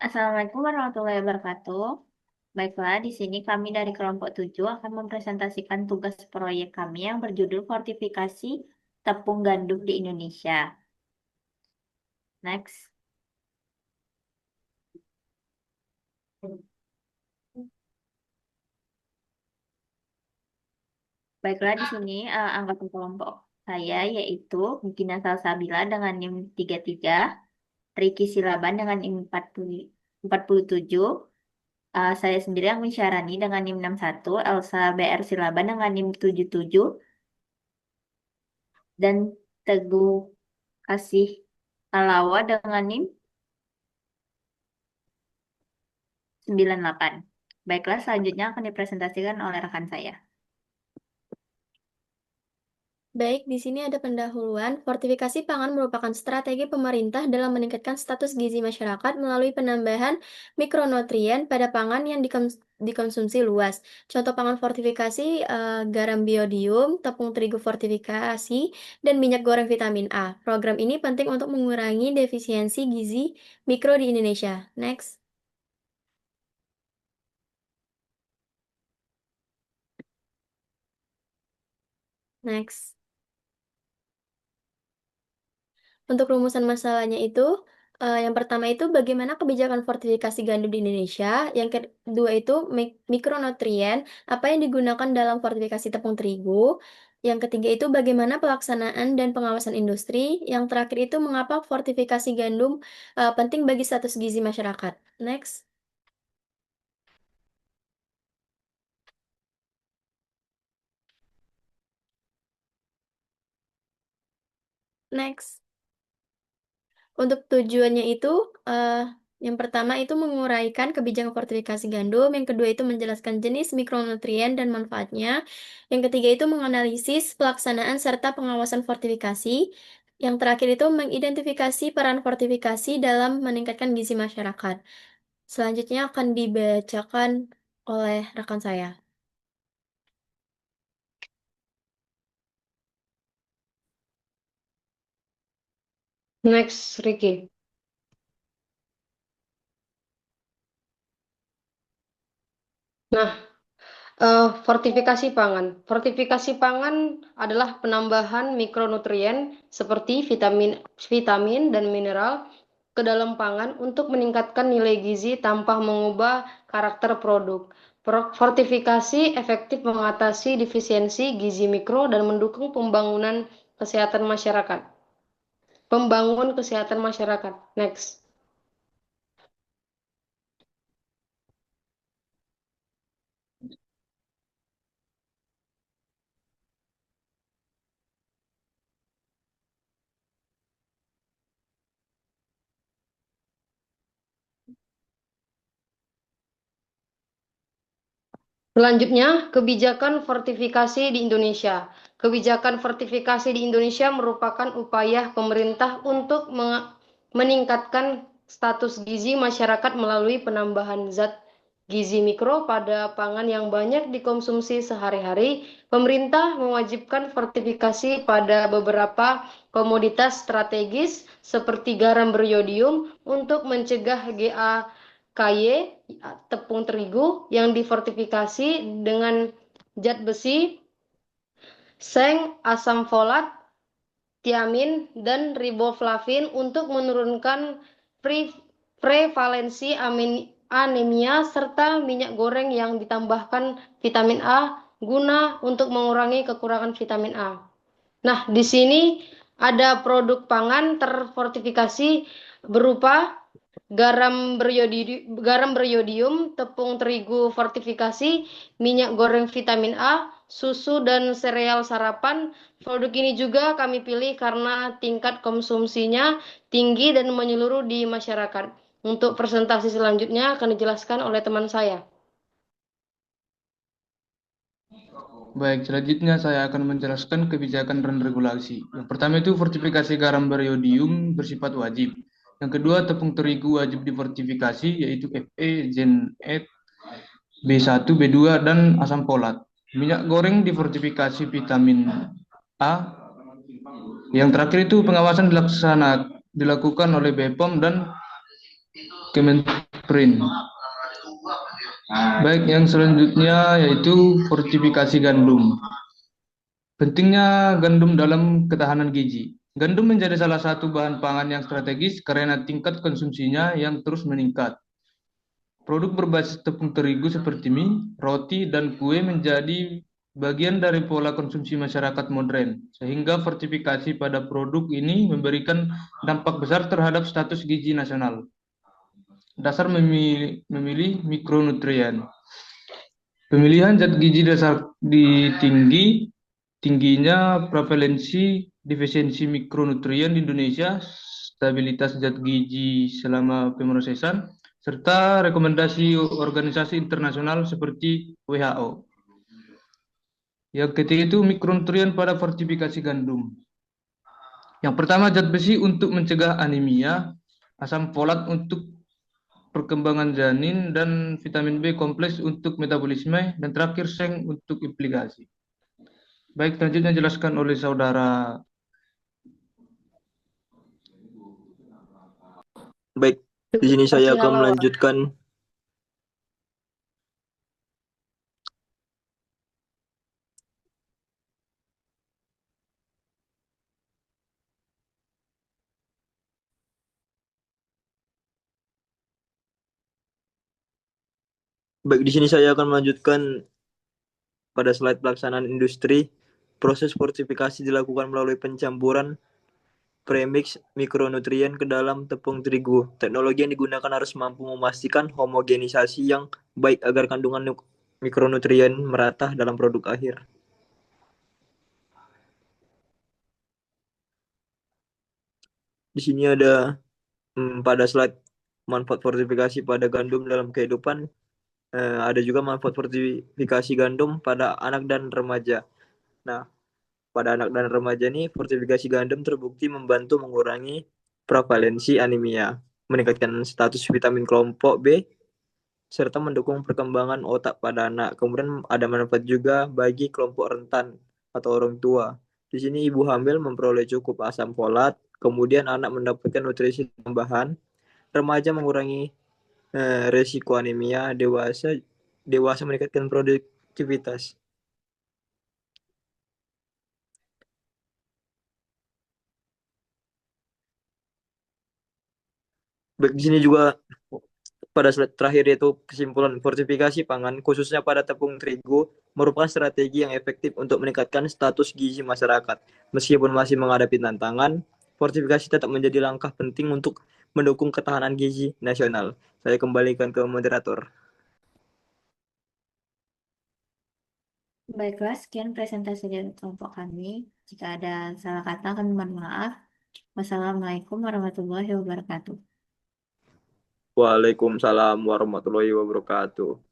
Assalamualaikum warahmatullahi wabarakatuh. Baiklah, di sini kami dari kelompok 7 akan mempresentasikan tugas proyek kami yang berjudul Fortifikasi Tepung Gandum di Indonesia. Next. Baiklah, di sini anggota kelompok saya yaitu Gina Salsabila dengan NIM 33, Riki Silaban dengan NIM 47, saya sendiri yang mensyarani dengan NIM 61, Elsa BR Silaban dengan NIM 77, dan Teguh Kasih Alawa dengan NIM 98. Baiklah, selanjutnya akan dipresentasikan oleh rekan saya. Baik, di sini ada pendahuluan. Fortifikasi pangan merupakan strategi pemerintah dalam meningkatkan status gizi masyarakat melalui penambahan mikronutrien pada pangan yang dikonsumsi luas. Contoh pangan fortifikasi, garam biodium, tepung terigu fortifikasi, dan minyak goreng vitamin A. Program ini penting untuk mengurangi defisiensi gizi mikro di Indonesia. Next. Next. Untuk rumusan masalahnya itu, yang pertama itu bagaimana kebijakan fortifikasi gandum di Indonesia. Yang kedua itu mikronutrien, apa yang digunakan dalam fortifikasi tepung terigu. Yang ketiga itu bagaimana pelaksanaan dan pengawasan industri. Yang terakhir itu mengapa fortifikasi gandum penting bagi status gizi masyarakat. Next. Next. Untuk tujuannya itu, yang pertama itu menguraikan kebijakan fortifikasi gandum, yang kedua itu menjelaskan jenis mikronutrien dan manfaatnya, yang ketiga itu menganalisis pelaksanaan serta pengawasan fortifikasi, yang terakhir itu mengidentifikasi peran fortifikasi dalam meningkatkan gizi masyarakat. Selanjutnya akan dibacakan oleh rekan saya. Next, Ricky. Nah, fortifikasi pangan. Fortifikasi pangan adalah penambahan mikronutrien seperti vitamin dan mineral ke dalam pangan untuk meningkatkan nilai gizi tanpa mengubah karakter produk. Fortifikasi efektif mengatasi defisiensi gizi mikro dan mendukung pembangunan kesehatan masyarakat. Pembangun kesehatan masyarakat. Next. Selanjutnya, kebijakan fortifikasi di Indonesia. Kebijakan fortifikasi di Indonesia merupakan upaya pemerintah untuk meningkatkan status gizi masyarakat melalui penambahan zat gizi mikro pada pangan yang banyak dikonsumsi sehari-hari. Pemerintah mewajibkan fortifikasi pada beberapa komoditas strategis seperti garam beriodium untuk mencegah KY, tepung terigu yang difortifikasi dengan zat besi, seng, asam folat, tiamin, dan riboflavin untuk menurunkan prevalensi anemia serta minyak goreng yang ditambahkan vitamin A guna untuk mengurangi kekurangan vitamin A. Nah, di sini ada produk pangan terfortifikasi berupa garam beriodium, tepung terigu fortifikasi, minyak goreng vitamin A, susu dan sereal sarapan. Produk ini juga kami pilih karena tingkat konsumsinya tinggi dan menyeluruh di masyarakat. Untuk presentasi selanjutnya akan dijelaskan oleh teman saya. Baik, selanjutnya saya akan menjelaskan kebijakan dan regulasi. Yang pertama itu fortifikasi garam beriodium bersifat wajib. Yang kedua, tepung terigu wajib difortifikasi, yaitu Fe, Gen E, B1, B2, dan asam folat. Minyak goreng difortifikasi vitamin A. Yang terakhir itu pengawasan dilakukan oleh BPOM dan Kemenprin. Baik, yang selanjutnya yaitu fortifikasi gandum. Pentingnya gandum dalam ketahanan gizi. Gandum menjadi salah satu bahan pangan yang strategis karena tingkat konsumsinya yang terus meningkat. Produk berbasis tepung terigu seperti mie, roti, dan kue menjadi bagian dari pola konsumsi masyarakat modern, sehingga fortifikasi pada produk ini memberikan dampak besar terhadap status gizi nasional. Dasar memilih mikronutrien. Pemilihan zat gizi dasar tingginya prevalensi defisiensi mikronutrien di Indonesia, stabilitas zat gizi selama pemrosesan, serta rekomendasi organisasi internasional seperti WHO. Yang ketiga itu mikronutrien pada fortifikasi gandum. Yang pertama zat besi untuk mencegah anemia, asam folat untuk perkembangan janin, dan vitamin B kompleks untuk metabolisme, dan terakhir seng untuk implikasi. Baik, selanjutnya jelaskan oleh saudara. Baik, di sini saya akan melanjutkan pada slide pelaksanaan industri. Proses fortifikasi dilakukan melalui pencampuran premix mikronutrien ke dalam tepung terigu. Teknologi yang digunakan harus mampu memastikan homogenisasi yang baik agar kandungan mikronutrien merata dalam produk akhir. Di sini ada pada slide manfaat fortifikasi pada gandum dalam kehidupan. Ada juga manfaat fortifikasi gandum pada anak dan remaja. Nah, pada anak dan remaja ini, fortifikasi gandum terbukti membantu mengurangi prevalensi anemia, meningkatkan status vitamin kelompok B, serta mendukung perkembangan otak pada anak. Kemudian ada manfaat juga bagi kelompok rentan atau orang tua. Di sini ibu hamil memperoleh cukup asam folat, kemudian anak mendapatkan nutrisi tambahan, remaja mengurangi resiko anemia, dewasa meningkatkan produktivitas. Baik, di sini juga pada slide terakhir yaitu kesimpulan fortifikasi pangan khususnya pada tepung terigu merupakan strategi yang efektif untuk meningkatkan status gizi masyarakat. Meskipun masih menghadapi tantangan, fortifikasi tetap menjadi langkah penting untuk mendukung ketahanan gizi nasional. Saya kembalikan ke moderator. Baiklah, sekian presentasi dari kelompok kami. Jika ada salah kata, kami mohon maaf. Wassalamualaikum warahmatullahi wabarakatuh. Waalaikumsalam warahmatullahi wabarakatuh.